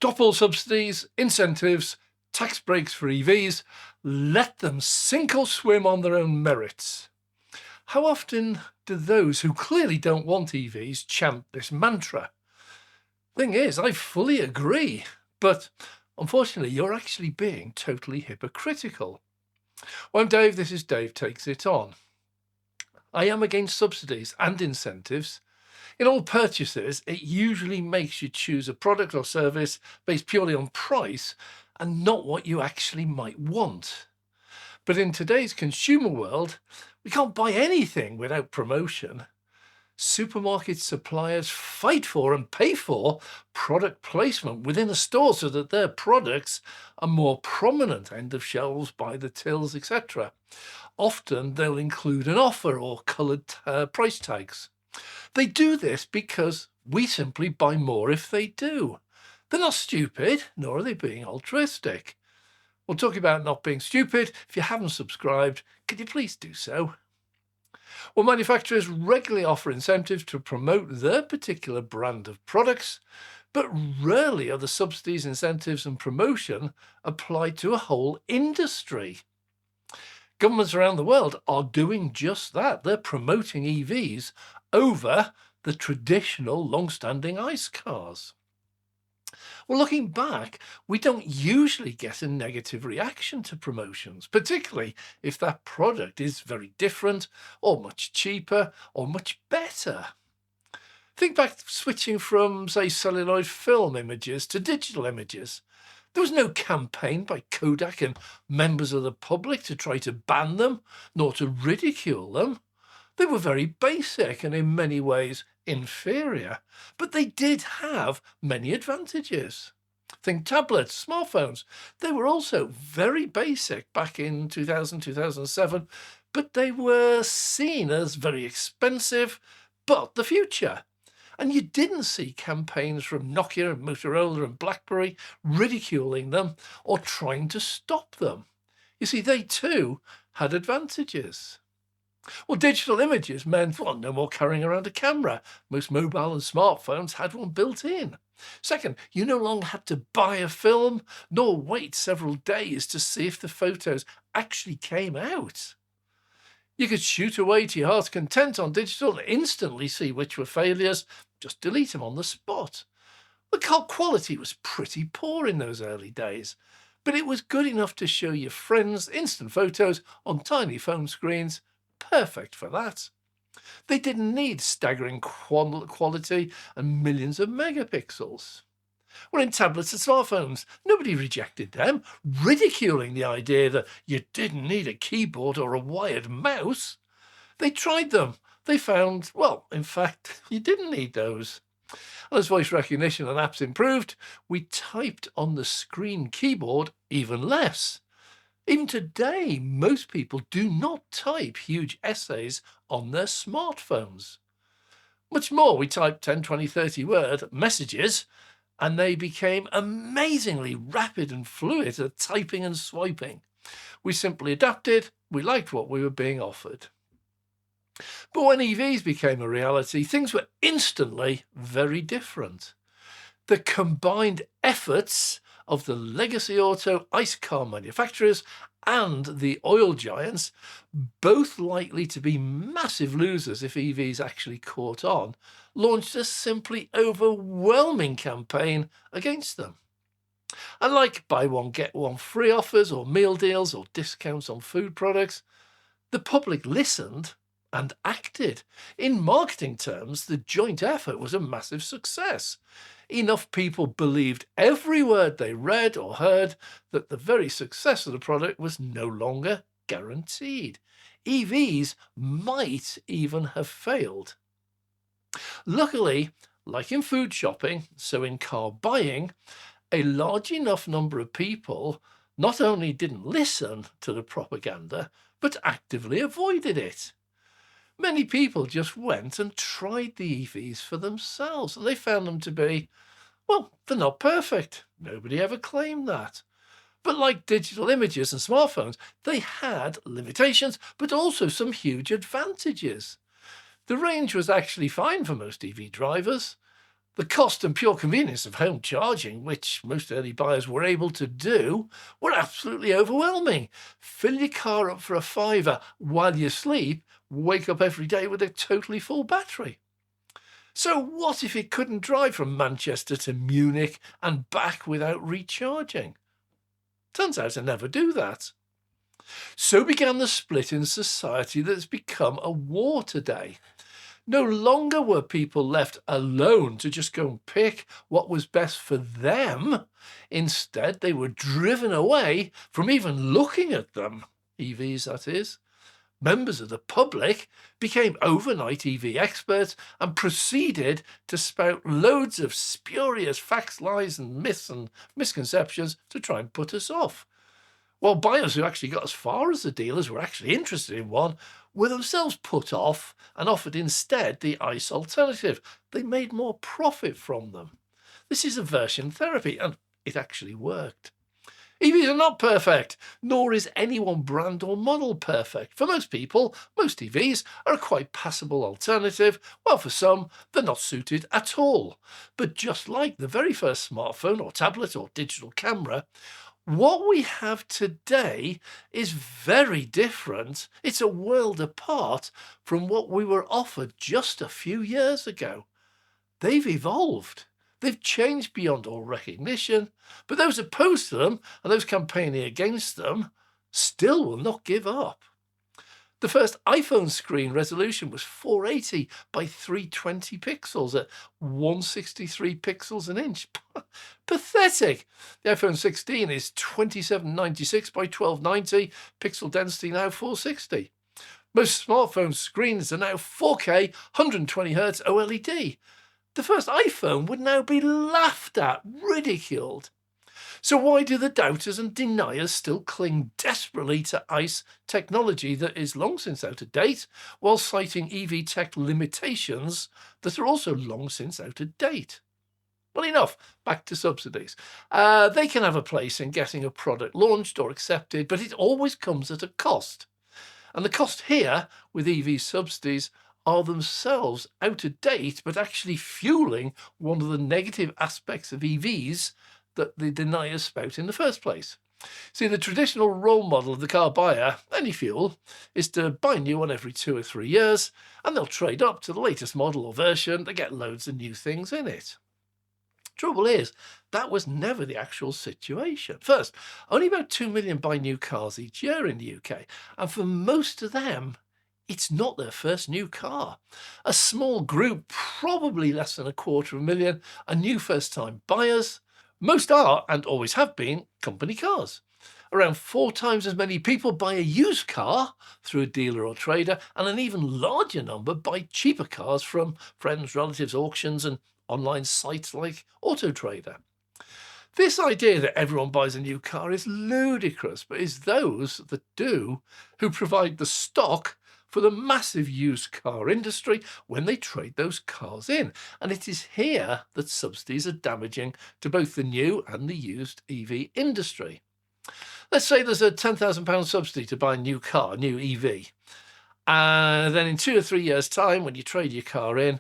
Stop all subsidies, incentives, tax breaks for EVs. Let them sink or swim on their own merits. How often do those who clearly don't want EVs chant this mantra? Thing is, I fully agree, but unfortunately, you're actually being totally hypocritical. Well, I'm Dave. This is Dave Takes It On. I am against subsidies and incentives. In all purchases, it usually makes you choose a product or service based purely on price and not what you actually might want. But in today's consumer world, we can't buy anything without promotion. Supermarket suppliers fight for and pay for product placement within a store so that their products are more prominent end of shelves, by the tills, etc. Often they'll include an offer or coloured price tags. They do this because we simply buy more if they do. They're not stupid, nor are they being altruistic. We'll talk about not being stupid. If you haven't subscribed, could you please do so? Well, manufacturers regularly offer incentives to promote their particular brand of products, but rarely are the subsidies, incentives and promotion applied to a whole industry. Governments around the world are doing just that. They're promoting EVs over the traditional long-standing ICE cars. Well, looking back, we don't usually get a negative reaction to promotions, particularly if that product is very different or much cheaper or much better. Think back to switching from, say, celluloid film images to digital images. There was no campaign by Kodak and members of the public to try to ban them, nor to ridicule them. They were very basic and in many ways inferior, but they did have many advantages. Think tablets, smartphones. They were also very basic back in 2000, 2007, but they were seen as very expensive, but the future. And you didn't see campaigns from Nokia and Motorola and BlackBerry ridiculing them or trying to stop them. You see, they too had advantages. Well, digital images meant, no more carrying around a camera. Most mobile and smartphones had one built in. Second, you no longer had to buy a film, nor wait several days to see if the photos actually came out. You could shoot away to your heart's content on digital and instantly see which were failures, just delete them on the spot. The quality was pretty poor in those early days, but it was good enough to show your friends instant photos on tiny phone screens. Perfect for that. They didn't need staggering quality and millions of megapixels. Well, in tablets and smartphones, nobody rejected them, ridiculing the idea that you didn't need a keyboard or a wired mouse. They tried them. They found, in fact, you didn't need those. And as voice recognition and apps improved, we typed on the screen keyboard even less. Even today, most people do not type huge essays on their smartphones. Much more, we typed 10, 20, 30 word messages, and they became amazingly rapid and fluid at typing and swiping. We simply adapted. We liked what we were being offered. But when EVs became a reality, things were instantly very different. The combined efforts of the legacy auto ICE car manufacturers and the oil giants, both likely to be massive losers if EVs actually caught on, launched a simply overwhelming campaign against them. Unlike buy one, get one free offers or meal deals or discounts on food products, the public listened and acted. In marketing terms, the joint effort was a massive success. Enough people believed every word they read or heard that the very success of the product was no longer guaranteed. EVs might even have failed. Luckily, like in food shopping, so in car buying, a large enough number of people not only didn't listen to the propaganda, but actively avoided it. Many people just went and tried the EVs for themselves, and they found them to be, they're not perfect. Nobody ever claimed that. But like digital images and smartphones, they had limitations, but also some huge advantages. The range was actually fine for most EV drivers. The cost and pure convenience of home charging, which most early buyers were able to do, were absolutely overwhelming. Fill your car up for a fiver while you sleep, wake up every day with a totally full battery. So what if it couldn't drive from Manchester to Munich and back without recharging? Turns out I never do that. So began the split in society that's become a war today. No longer were people left alone to just go and pick what was best for them. Instead, they were driven away from even looking at them, EVs that is. Members of the public became overnight EV experts and proceeded to spout loads of spurious facts, lies and myths and misconceptions to try and put us off. While buyers who actually got as far as the dealers were actually interested in one were themselves put off and offered instead the ICE alternative. They made more profit from them. This is aversion therapy, and it actually worked. EVs are not perfect, nor is any one brand or model perfect. For most people, most EVs are a quite passable alternative, while for some, they're not suited at all. But just like the very first smartphone or tablet or digital camera, what we have today is very different. It's a world apart from what we were offered just a few years ago. They've evolved. They've changed beyond all recognition, but those opposed to them and those campaigning against them still will not give up. The first iPhone screen resolution was 480 by 320 pixels at 163 pixels an inch. Pathetic. The iPhone 16 is 2796 by 1290, pixel density now 460. Most smartphone screens are now 4K, 120Hz OLED. The first iPhone would now be laughed at, ridiculed. So why do the doubters and deniers still cling desperately to ICE technology that is long since out of date, while citing EV tech limitations that are also long since out of date? Well, enough. Back to subsidies. They can have a place in getting a product launched or accepted, but it always comes at a cost. And the cost here with EV subsidies are themselves out of date, but actually fueling one of the negative aspects of EVs that the deniers spout in the first place. See, the traditional role model of the car buyer, any fuel, is to buy a new one every 2 or 3 years, and they'll trade up to the latest model or version to get loads of new things in it. Trouble is, that was never the actual situation. First, only about 2 million buy new cars each year in the UK, and for most of them, it's not their first new car. A small group, probably less than 250,000, are new first-time buyers. Most are, and always have been, company cars. Around 4 times as many people buy a used car through a dealer or trader, and an even larger number buy cheaper cars from friends, relatives, auctions, and online sites like Auto Trader. This idea that everyone buys a new car is ludicrous, but it's those that do who provide the stock for the massive used car industry when they trade those cars in. And it is here that subsidies are damaging to both the new and the used EV industry. Let's say there's a £10,000 subsidy to buy a new car, a new EV. And then in 2 or 3 years' time, when you trade your car in,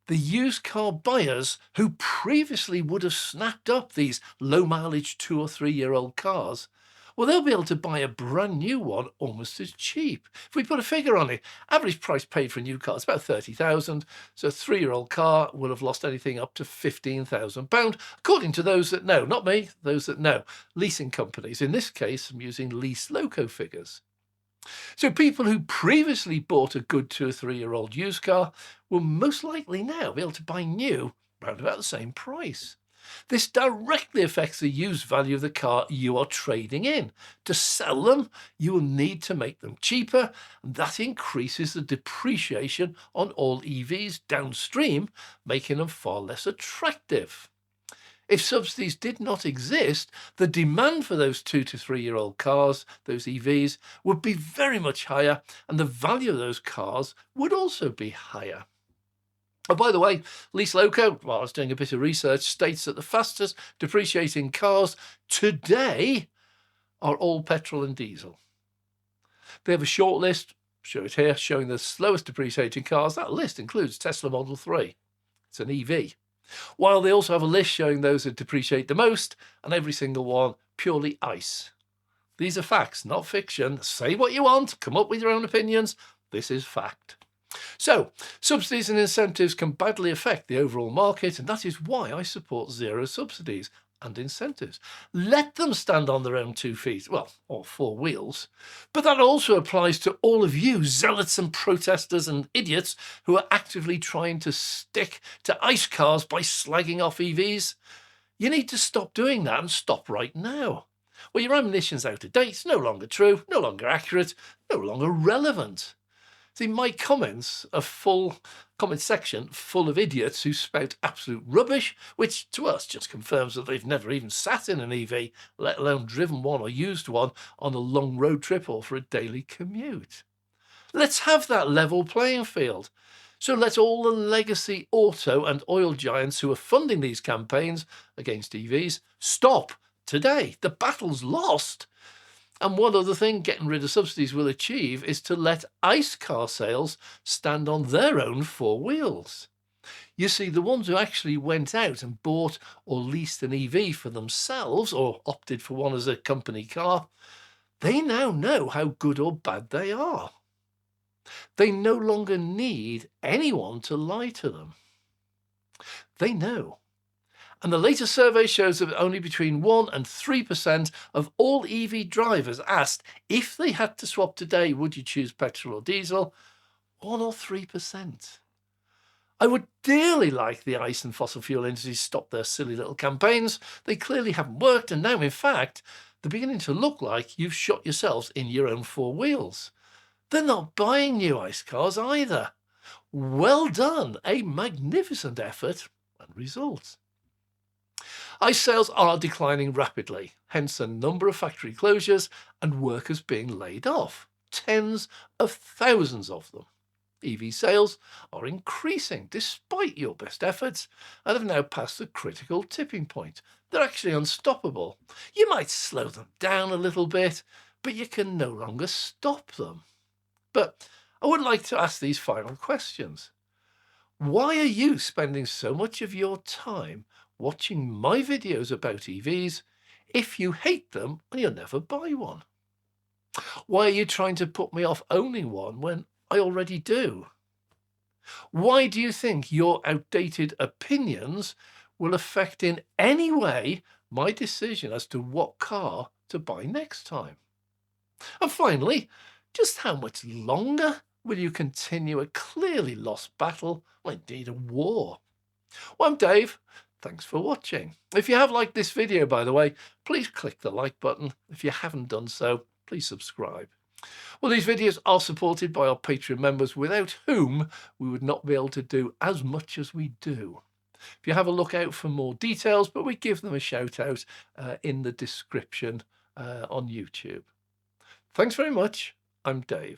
the used car buyers who previously would have snapped up these low mileage 2 or 3 year old cars, well, they'll be able to buy a brand new one almost as cheap. If we put a figure on it, average price paid for a new car is about 30,000. So a 3-year-old car will have lost anything up to £15,000, according to those that know, not me, those that know, leasing companies. In this case, I'm using Lease Loco figures. So people who previously bought a good 2 or 3 year old used car will most likely now be able to buy new around about the same price. This directly affects the used value of the car you are trading in. To sell them, you will need to make them cheaper, and that increases the depreciation on all EVs downstream, making them far less attractive. If subsidies did not exist, the demand for those 2 to 3 year old cars, those EVs, would be very much higher, and the value of those cars would also be higher. Oh, by the way, Lease Loco, while I was doing a bit of research, states that the fastest depreciating cars today are all petrol and diesel. They have a short list, show it here, showing the slowest depreciating cars. That list includes Tesla Model 3. It's an EV. while they also have a list showing those that depreciate the most, and every single one purely ICE. These are facts, not fiction. Say what you want, come up with your own opinions. This is fact. So, subsidies and incentives can badly affect the overall market, and that is why I support zero subsidies and incentives. Let them stand on their own 2 feet, well, or 4 wheels. But that also applies to all of you zealots and protesters and idiots who are actively trying to stick to ICE cars by slagging off EVs. You need to stop doing that, and stop right now. Well, your ammunition's out of date, no longer true, no longer accurate, no longer relevant. See, my comments are comment section full of idiots who spout absolute rubbish, which to us just confirms that they've never even sat in an EV, let alone driven one or used one on a long road trip or for a daily commute. Let's have that level playing field. So let all the legacy auto and oil giants who are funding these campaigns against EVs stop today. The battle's lost. And one other thing getting rid of subsidies will achieve is to let ICE car sales stand on their own 4 wheels. You see, the ones who actually went out and bought or leased an EV for themselves or opted for one as a company car, they now know how good or bad they are. They no longer need anyone to lie to them. They know. And the latest survey shows that only between 1% and 3% of all EV drivers asked if they had to swap today, would you choose petrol or diesel? 1 or 3%. I would dearly like the ICE and fossil fuel industries to stop their silly little campaigns. They clearly haven't worked, and now, in fact, they're beginning to look like you've shot yourselves in your own 4 wheels. They're not buying new ICE cars either. Well done, a magnificent effort and results. ICE sales are declining rapidly, hence a number of factory closures and workers being laid off, tens of thousands of them. EV sales are increasing despite your best efforts and have now passed the critical tipping point. They're actually unstoppable. You might slow them down a little bit, but you can no longer stop them. But I would like to ask these final questions. Why are you spending so much of your time watching my videos about EVs if you hate them and you'll never buy one? Why are you trying to put me off owning one when I already do? Why do you think your outdated opinions will affect in any way my decision as to what car to buy next time? And finally, just how much longer will you continue a clearly lost battle, or indeed a war? Well, I'm Dave. Thanks for watching. If you have liked this video, by the way, please click the like button. If you haven't done so, please subscribe. Well, these videos are supported by our Patreon members, without whom we would not be able to do as much as we do. If you have a look out for more details, but we give them a shout out in the description on YouTube. Thanks very much. I'm Dave.